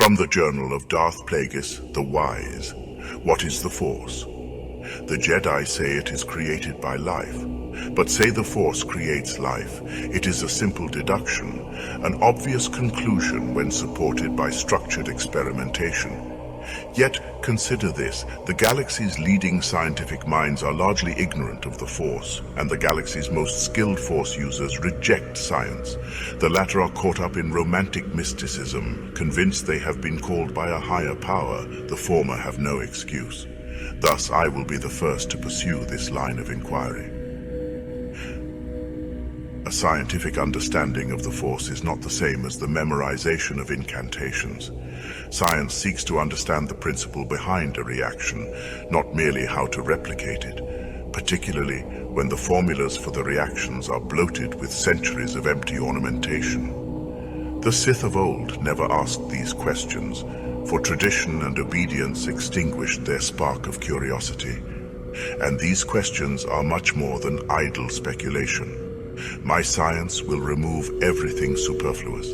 From the Journal of Darth Plagueis, the Wise. What is the Force? The Jedi say it is created by life, but say the Force creates life. It is a simple deduction, an obvious conclusion when supported by structured experimentation. Yet, consider this, the galaxy's leading scientific minds are largely ignorant of the Force, and the galaxy's most skilled Force users reject science. The latter are caught up in romantic mysticism, convinced they have been called by a higher power. The former have no excuse. Thus, I will be the first to pursue this line of inquiry. A scientific understanding of the Force is not the same as the memorization of incantations. Science seeks to understand the principle behind a reaction, not merely how to replicate it, particularly when the formulas for the reactions are bloated with centuries of empty ornamentation. The Sith of old never asked these questions, for tradition and obedience extinguished their spark of curiosity. And these questions are much more than idle speculation. My science will remove everything superfluous.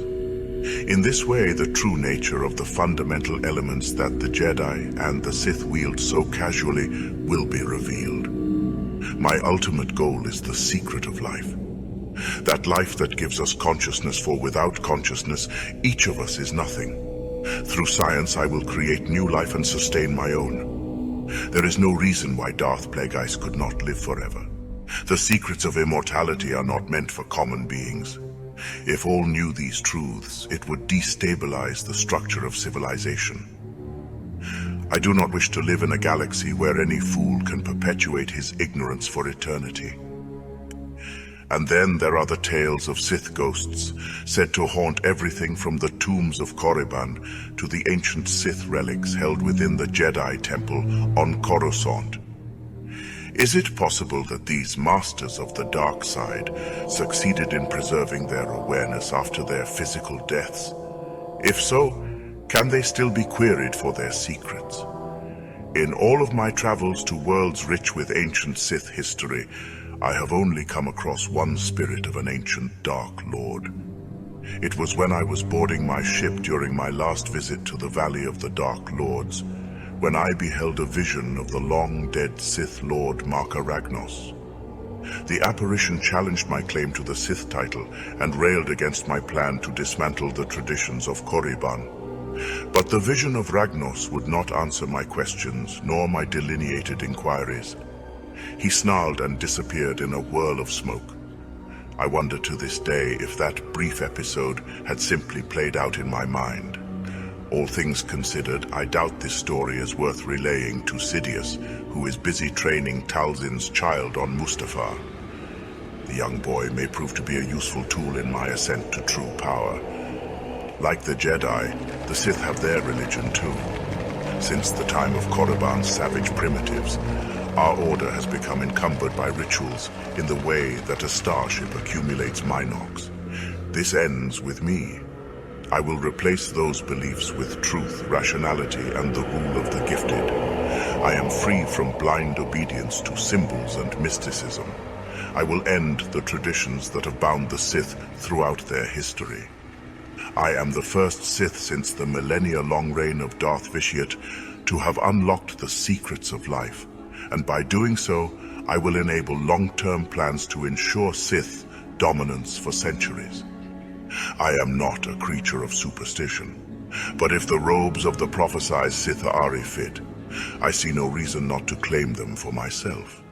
In this way, the true nature of the fundamental elements that the Jedi and the Sith wield so casually will be revealed. My ultimate goal is the secret of life. That life that gives us consciousness, for without consciousness, each of us is nothing. Through science, I will create new life and sustain my own. There is no reason why Darth Plagueis could not live forever. The secrets of immortality are not meant for common beings. If all knew these truths, it would destabilize the structure of civilization. I do not wish to live in a galaxy where any fool can perpetuate his ignorance for eternity. And then there are the tales of Sith ghosts, said to haunt everything from the tombs of Korriban to the ancient Sith relics held within the Jedi Temple on Coruscant. Is it possible that these masters of the dark side succeeded in preserving their awareness after their physical deaths? If so, can they still be queried for their secrets? In all of my travels to worlds rich with ancient Sith history, I have only come across one spirit of an ancient Dark Lord. It was when I was boarding my ship during my last visit to the Valley of the Dark Lords, when I beheld a vision of the long-dead Sith Lord Marka Ragnos. The apparition challenged my claim to the Sith title and railed against my plan to dismantle the traditions of Korriban. But the vision of Ragnos would not answer my questions nor my delineated inquiries. He snarled and disappeared in a whirl of smoke. I wonder to this day if that brief episode had simply played out in my mind. All things considered, I doubt this story is worth relaying to Sidious, who is busy training Talzin's child on Mustafar. The young boy may prove to be a useful tool in my ascent to true power. Like the Jedi, the Sith have their religion too. Since the time of Korriban's savage primitives, our order has become encumbered by rituals in the way that a starship accumulates Minox. This ends with me. I will replace those beliefs with truth, rationality, and the rule of the gifted. I am free from blind obedience to symbols and mysticism. I will end the traditions that have bound the Sith throughout their history. I am the first Sith since the millennia-long reign of Darth Vitiate to have unlocked the secrets of life, and by doing so, I will enable long-term plans to ensure Sith dominance for centuries. I am not a creature of superstition, but if the robes of the prophesied Sith are fit, I see no reason not to claim them for myself.